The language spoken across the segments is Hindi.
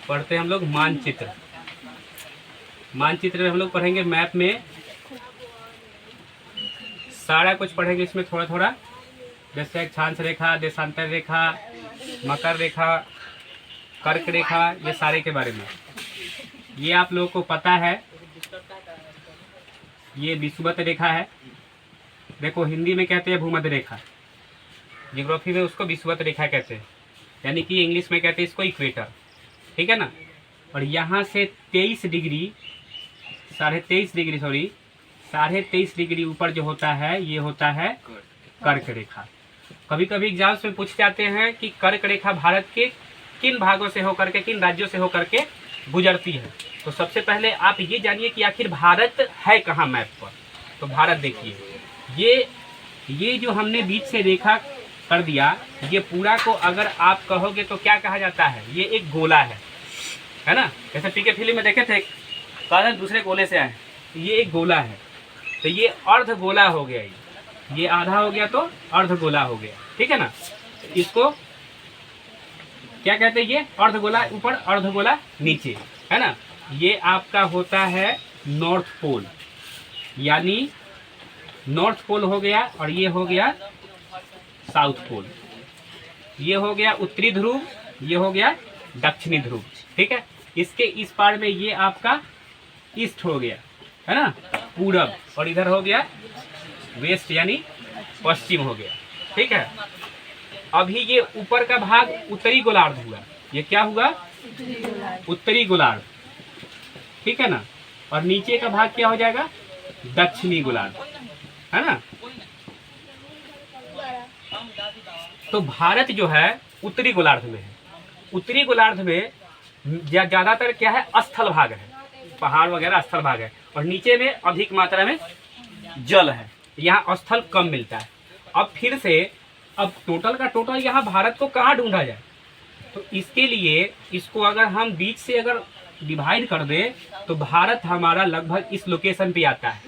पढ़ते हैं हम लोग मानचित्र। मानचित्र में हम लोग पढ़ेंगे मैप में सारा कुछ पढ़ेंगे इसमें थोड़ा थोड़ा, जैसे अक्षांश रेखा, देशांतर रेखा, मकर रेखा, कर्क रेखा, ये सारे के बारे में। ये आप लोगों को पता है, ये विषुवत रेखा है। देखो हिंदी में कहते हैं भूमध्य रेखा, ज्योग्राफी में उसको विषुवत रेखा कहते हैं, यानी कि इंग्लिश में कहते हैं इसको इक्वेटर, ठीक है ना। और यहाँ से 23 डिग्री 23.5 डिग्री ऊपर जो होता है ये होता है कर्क रेखा। कभी कभी एग्जाम्स में पूछ जाते हैं कि कर्क रेखा भारत के किन भागों से होकर के, किन राज्यों से होकर के गुजरती है। तो सबसे पहले आप ये जानिए कि आखिर भारत है कहाँ मैप पर। तो भारत देखिए, ये जो हमने बीच से रेखा कर दिया, ये पूरा को अगर आप कहोगे तो क्या कहा जाता है, ये एक गोला है ना। जैसे पीके फिल्म में देखे थे, कहा दूसरे गोले से आए, ये एक गोला है। तो ये अर्ध गोला हो गया, ये आधा हो गया तो अर्ध गोला हो गया, ठीक है ना। इसको क्या कहते हैं, ये अर्ध गोला ऊपर अर्ध गोला नीचे, है ना। ये आपका होता है नॉर्थ पोल, यानी नॉर्थ पोल हो गया, और ये हो गया साउथ पोल। ये हो गया उत्तरी ध्रुव, ये हो गया दक्षिणी ध्रुव, ठीक है। इसके इस पार में ये आपका ईस्ट हो गया, है ना, पूरब, और इधर हो गया वेस्ट यानी पश्चिम हो गया, ठीक है। अभी ये ऊपर का भाग उत्तरी गोलार्ध हुआ, ये क्या हुआ, उत्तरी गोलार्ध, ठीक है ना। और नीचे का भाग क्या हो जाएगा, दक्षिणी गोलार्ध, है ना। तो भारत जो है उत्तरी गोलार्ध में है। उत्तरी गोलार्ध में ज्यादातर क्या है, स्थल भाग है, पहाड़ वगैरह स्थल भाग है, और नीचे में अधिक मात्रा में जल है, यहाँ स्थल कम मिलता है। अब फिर से अब टोटल का टोटल यहाँ भारत को कहाँ ढूंढा जाए, तो इसके लिए इसको अगर हम बीच से अगर डिवाइड कर दे तो भारत हमारा लगभग इस लोकेशन पे आता है।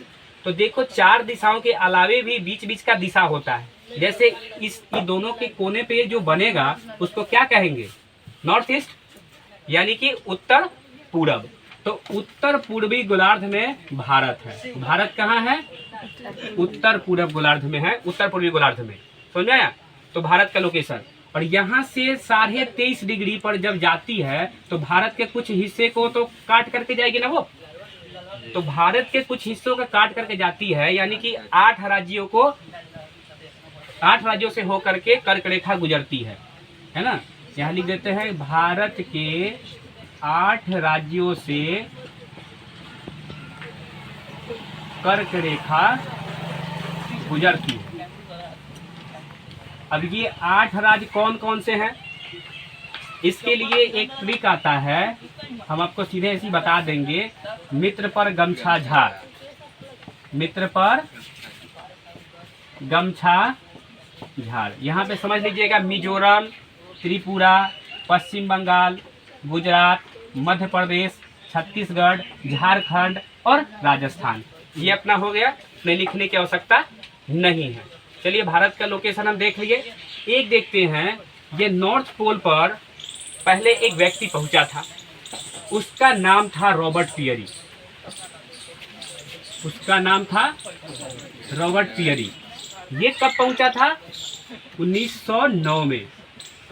तो देखो 4 दिशाओं के अलावे भी बीच बीच का दिशा होता है, जैसे इस दोनों के कोने पे जो बनेगा उसको क्या कहेंगे, नॉर्थ ईस्ट, यानी कि उत्तर पूरब। तो उत्तर पूर्वी गोलार्ध में भारत है। भारत कहाँ है, उत्तर पूरब गोलार्ध में है, उत्तर पूर्वी गोलार्ध में, समझ आया। तो भारत का लोकेशन, और यहाँ से 23.5 डिग्री पर जब जाती है तो भारत के कुछ हिस्से को तो काट करके जाएगी ना वो। तो भारत के कुछ हिस्सों का काट करके जाती है, यानी कि 8 राज्यों से होकर के कर्क रेखा गुजरती है ना। यहाँ लिख देते हैं भारत के 8 राज्यों से कर्क रेखा गुजरती है। अब ये 8 राज्य कौन कौन से हैं, इसके लिए एक ट्रिक आता है, हम आपको सीधे ऐसी बता देंगे। मित्र पर गमछा झार, मित्र पर गमछा झार, यहाँ पे समझ लीजिएगा मिजोरम, त्रिपुरा, पश्चिम बंगाल, गुजरात, मध्य प्रदेश, छत्तीसगढ़, झारखंड और राजस्थान, ये अपना हो गया, इसमें लिखने की आवश्यकता नहीं है। चलिए भारत का लोकेशन हम देख लिए। एक देखते हैं, ये नॉर्थ पोल पर पहले एक व्यक्ति पहुंचा था, उसका नाम था रॉबर्ट पियरी, उसका नाम था रॉबर्ट पियरी। ये कब पहुंचा था, 1909 में।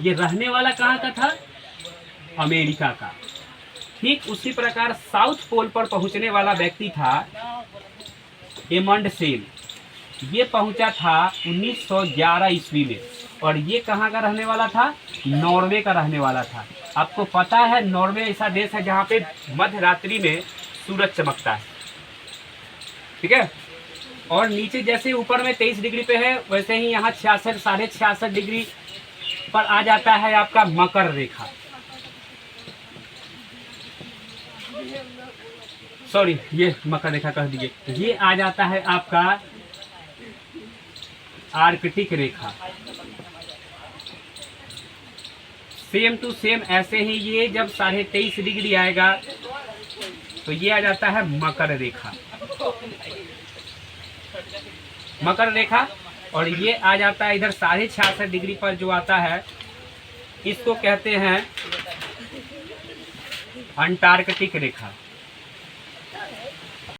ये रहने वाला कहाँ का था, अमेरिका का। ठीक उसी प्रकार साउथ पोल पर पहुंचने वाला व्यक्ति था एमंड सेल, ये पहुंचा था 1911 ईस्वी में, और ये कहाँ का रहने वाला था, नॉर्वे का रहने वाला था। आपको पता है नॉर्वे ऐसा देश है जहाँ पे मध्य रात्रि में सूरज चमकता है, ठीक है। और नीचे जैसे ऊपर में 23 डिग्री पे है, वैसे ही यहाँ 66 साढ़े 66 डिग्री पर आ जाता है आपका मकर रेखा, सॉरी ये मकर रेखा कह दीजिए। ये आ जाता है आपका आर्कटिक रेखा, सेम टू सेम ऐसे ही ये जब 23.5 डिग्री आएगा तो ये आ जाता है मकर रेखा, मकर रेखा। और ये आ जाता है इधर 66.5 डिग्री पर जो आता है, इसको कहते हैं अंटार्कटिक रेखा।